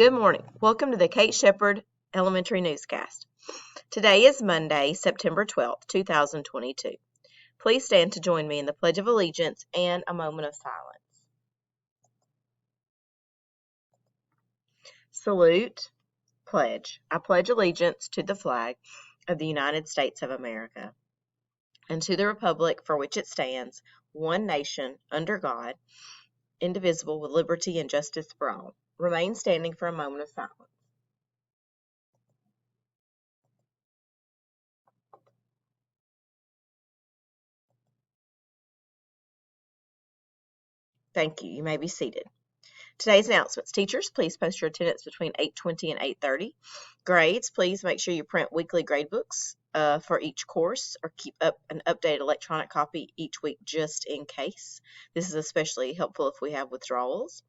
Good morning. Welcome to the Kate Shepherd Elementary Newscast. Today is Monday, September 12th, 2022. Please stand to join me in the Pledge of Allegiance and a moment of silence. Salute, pledge. I pledge allegiance to the flag of the United States of America and to the republic for which it stands, one nation, under God, indivisible, with liberty and justice for all. Remain standing for a moment of silence. Thank you. You may be seated. Today's announcements. Teachers, please post your attendance between 8:20 and 8:30. Grades, please make sure you print weekly grade books for each course or keep up an updated electronic copy each week just in case. This is especially helpful if we have withdrawals.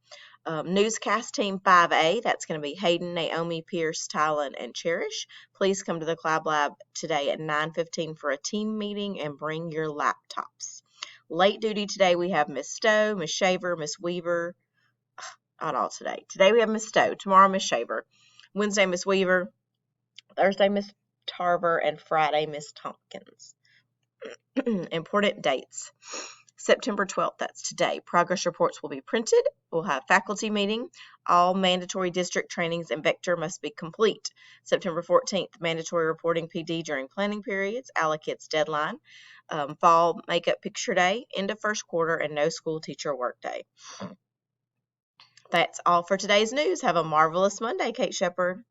Newscast Team 5A, that's going to be Hayden, Naomi, Pierce, Tylen, and Cherish. Please come to the Cloud Lab today at 9:15 for a team meeting and bring your laptops. Late duty today we have Miss Stowe, Miss Shaver, Miss Weaver. Not all today. Today we have Miss Stowe. Tomorrow Miss Shaver. Wednesday Miss Weaver. Thursday Miss Tarver. And Friday Miss Tompkins. Important dates. September 12th, that's today. Progress reports will be printed. We'll have faculty meeting. All mandatory district trainings and vector must be complete. September 14th, mandatory reporting PD during planning periods. Allocats deadline. Fall makeup picture day. End of first quarter and no school teacher work day. That's all for today's news. Have a marvelous Monday, Kate Shepherd.